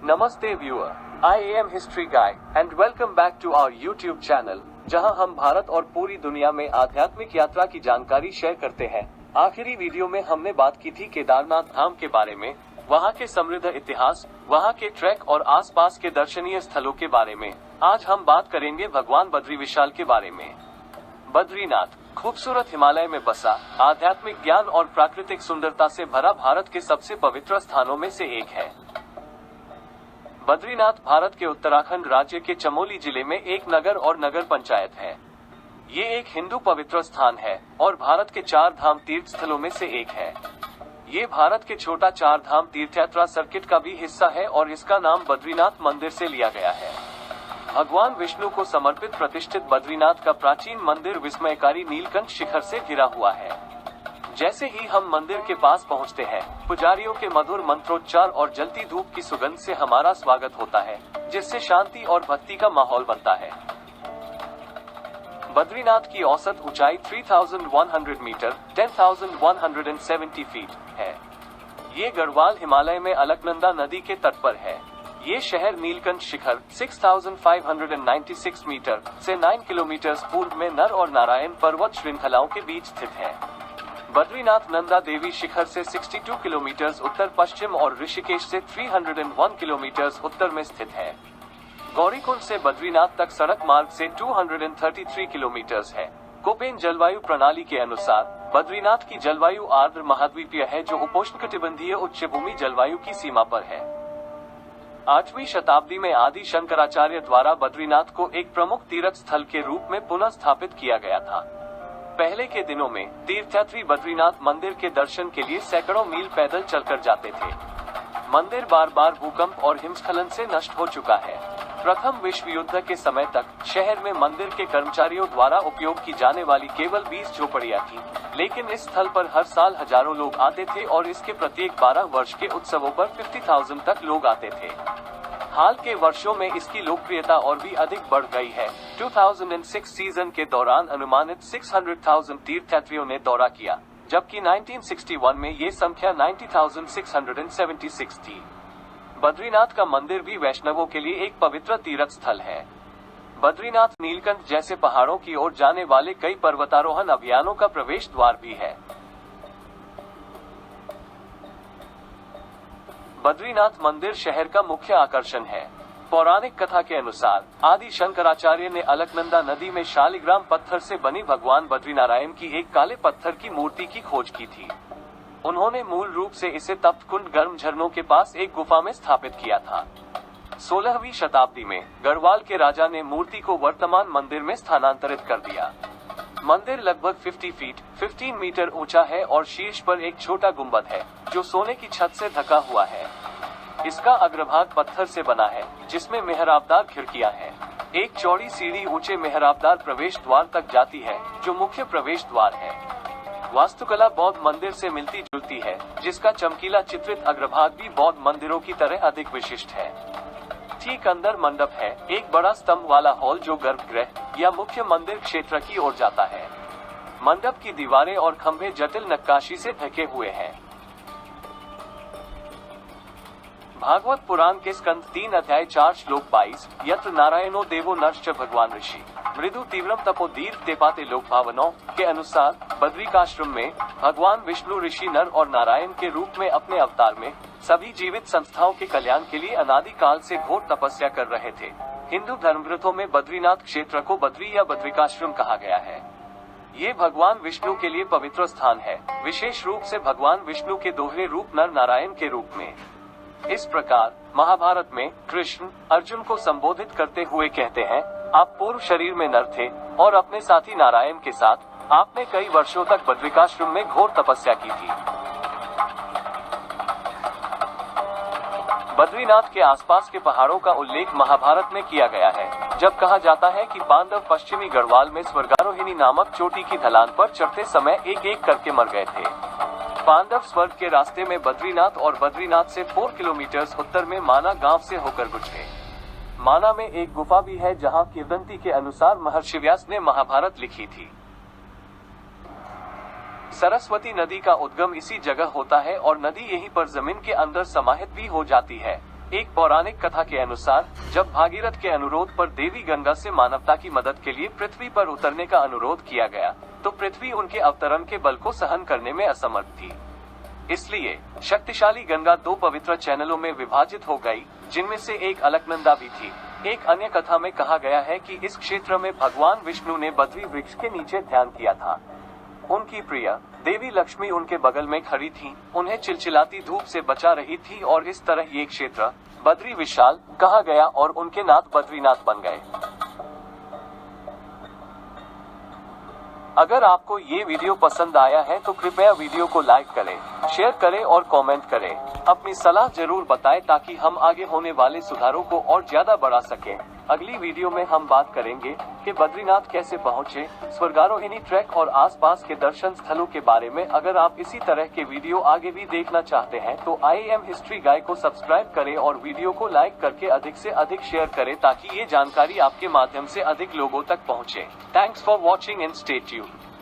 नमस्ते viewer, I am history guy and welcome back to our YouTube channel, जहां हम भारत और पूरी दुनिया में आध्यात्मिक यात्रा की जानकारी शेयर करते हैं। आखिरी वीडियो में हमने बात की थी केदारनाथ धाम के बारे में, वहां के समृद्ध इतिहास, वहां के ट्रैक और आसपास के दर्शनीय स्थलों के बारे में। आज हम बात करेंगे भगवान बद्री विशाल के बारे में। बद्रीनाथ खूबसूरत हिमालय में बसा, आध्यात्मिक ज्ञान और प्राकृतिक सुंदरता से भरा भारत के सबसे पवित्र स्थानों में से एक है। बद्रीनाथ भारत के उत्तराखंड राज्य के चमोली जिले में एक नगर और नगर पंचायत है। ये एक हिंदू पवित्र स्थान है और भारत के 4 धाम तीर्थ स्थलों में से एक है। ये भारत के छोटा 4 धाम तीर्थयात्रा सर्किट का भी हिस्सा है और इसका नाम बद्रीनाथ मंदिर से लिया गया है। भगवान विष्णु को समर्पित प्रतिष्ठित बद्रीनाथ का प्राचीन मंदिर विस्मयकारी नीलकंठ शिखर से घिरा हुआ है। जैसे ही हम मंदिर के पास पहुंचते हैं, पुजारियों के मधुर मंत्रोच्चार और जलती धूप की सुगंध से हमारा स्वागत होता है, जिससे शांति और भक्ति का माहौल बनता है। बद्रीनाथ की औसत ऊंचाई 3100 मीटर 10,170 फीट है। ये गढ़वाल हिमालय में अलकनंदा नदी के तट पर है। ये शहर नीलकंठ शिखर 6,596 मीटर से 9 किलोमीटर पूर्व में नर और नारायण पर्वत श्रृंखलाओं के बीच स्थित है। बद्रीनाथ नंदा देवी शिखर से 62 किलोमीटर उत्तर पश्चिम और ऋषिकेश से 301 किलोमीटर उत्तर में स्थित है। गौरीकुंड से बद्रीनाथ तक सड़क मार्ग से 233 किलोमीटर है। कोपेन जलवायु प्रणाली के अनुसार बद्रीनाथ की जलवायु आर्द्र महाद्वीपीय है, जो उपोष्णकटिबंधीय उच्चभूमि जलवायु की सीमा पर है। 8वीं शताब्दी में आदि शंकराचार्य द्वारा बद्रीनाथ को एक प्रमुख तीर्थ स्थल के रूप में पुनः स्थापित किया गया था। पहले के दिनों में तीर्थयात्री बद्रीनाथ मंदिर के दर्शन के लिए सैकड़ों मील पैदल चलकर जाते थे। मंदिर बार बार भूकंप और हिमस्खलन से नष्ट हो चुका है। प्रथम विश्व युद्ध के समय तक शहर में मंदिर के कर्मचारियों द्वारा उपयोग की जाने वाली केवल 20 झोपड़ियां थी, लेकिन इस स्थल पर हर साल हजारों लोग आते थे और इसके प्रत्येक 12 वर्ष के उत्सवों पर 50,000 तक लोग आते थे। हाल के वर्षों में इसकी लोकप्रियता और भी अधिक बढ़ गई है। 2006 सीजन के दौरान अनुमानित 600,000 तीर्थयात्रियों ने दौरा किया, जबकि 1961 में ये संख्या 90,676 थी। बद्रीनाथ का मंदिर भी वैष्णवों के लिए एक पवित्र तीर्थ स्थल है। बद्रीनाथ नीलकंठ जैसे पहाड़ों की ओर जाने वाले कई पर्वतारोहण अभियानों का प्रवेश द्वार भी है। बद्रीनाथ मंदिर शहर का मुख्य आकर्षण है। पौराणिक कथा के अनुसार आदि शंकराचार्य ने अलकनंदा नदी में शालिग्राम पत्थर से बनी भगवान बद्रीनारायण की एक काले पत्थर की मूर्ति की खोज की थी। उन्होंने मूल रूप से इसे तप्त कुंड गर्म झरनों के पास एक गुफा में स्थापित किया था। 16वीं शताब्दी में गढ़वाल के राजा ने मूर्ति को वर्तमान मंदिर में स्थानांतरित कर दिया। मंदिर लगभग 50 फीट 15 मीटर ऊंचा है और शीर्ष पर एक छोटा गुंबद है, जो सोने की छत से ढका हुआ है। इसका अग्रभाग पत्थर से बना है, जिसमें मेहराबदार खिड़कियां हैं। एक चौड़ी सीढ़ी ऊंचे मेहराबदार प्रवेश द्वार तक जाती है, जो मुख्य प्रवेश द्वार है। वास्तुकला बौद्ध मंदिर से मिलती जुलती है, जिसका चमकीला चित्रित अग्रभाग भी बौद्ध मंदिरों की तरह अधिक विशिष्ट है। ठीक अंदर मंडप है, एक बड़ा स्तंभ वाला हॉल जो गर्भगृह या मुख्य मंदिर क्षेत्र की ओर जाता है। मंडप की दीवारें और खंभे जटिल नक्काशी से ढके हुए हैं। भागवत पुराण के स्कंद 3 अध्याय 4 श्लोक 22 यत्र नारायणो देवो नरश्च भगवान ऋषि मृदु तीव्रम तपो दीर्घ तेपाते लोक भावनों के अनुसार बद्रिकाश्रम में भगवान विष्णु ऋषि नर और नारायण के रूप में अपने अवतार में सभी जीवित संस्थाओं के कल्याण के लिए अनादि काल से घोर तपस्या कर रहे थे। हिंदू धर्मग्रंथों में बद्रीनाथ क्षेत्र को बद्री या बद्रिकाश्रम कहा गया है। ये भगवान विष्णु के लिए पवित्र स्थान है, विशेष रूप से भगवान विष्णु के दोहरे रूप नर नारायण के रूप में। इस प्रकार महाभारत में कृष्ण अर्जुन को संबोधित करते हुए कहते हैं, आप पूर्व शरीर में नर थे और अपने साथी नारायण के साथ आपने कई वर्षों तक बद्रिकाश्रम में घोर तपस्या की थी। बद्रीनाथ के आसपास के पहाड़ों का उल्लेख महाभारत में किया गया है, जब कहा जाता है कि पांडव पश्चिमी गढ़वाल में स्वर्गारोहिणी नामक चोटी की ढलान पर चढ़ते समय एक एक करके मर गए थे। पांडव स्वर्ग के रास्ते में बद्रीनाथ और बद्रीनाथ से 4 किलोमीटर उत्तर में माना गांव से होकर गुजरे। माना में एक गुफा भी है, जहां किंवदंती के अनुसार महर्षि व्यास ने महाभारत लिखी थी। सरस्वती नदी का उद्गम इसी जगह होता है और नदी यहीं पर जमीन के अंदर समाहित भी हो जाती है। एक पौराणिक कथा के अनुसार जब भागीरथ के अनुरोध पर देवी गंगा से मानवता की मदद के लिए पृथ्वी पर उतरने का अनुरोध किया गया, तो पृथ्वी उनके अवतरण के बल को सहन करने में असमर्थ थी। इसलिए शक्तिशाली गंगा 2 पवित्र चैनलों में विभाजित हो गई, जिनमें से एक अलकनंदा भी थी। एक अन्य कथा में कहा गया है कि इस क्षेत्र में भगवान विष्णु ने बद्री वृक्ष के नीचे ध्यान किया था। उनकी प्रिय देवी लक्ष्मी उनके बगल में खड़ी थी, उन्हें चिलचिलाती धूप से बचा रही थी, और इस तरह ये क्षेत्र बद्री विशाल कहा गया और उनके नाथ बद्रीनाथ बन गए। अगर आपको ये वीडियो पसंद आया है तो कृपया वीडियो को लाइक करें, शेयर करें और कमेंट करें। अपनी सलाह जरूर बताएं ताकि हम आगे होने वाले सुधारों को और ज्यादा बढ़ा सकें। अगली वीडियो में हम बात करेंगे कि बद्रीनाथ कैसे पहुंचे, स्वर्गारोहिणी ट्रैक और आसपास के दर्शन स्थलों के बारे में। अगर आप इसी तरह के वीडियो आगे भी देखना चाहते हैं तो IAM हिस्ट्री गाय को सब्सक्राइब करें और वीडियो को लाइक करके अधिक से अधिक शेयर करें ताकि ये जानकारी आपके माध्यम से अधिक लोगों तक पहुंचे। Thanks for watching and stay tuned.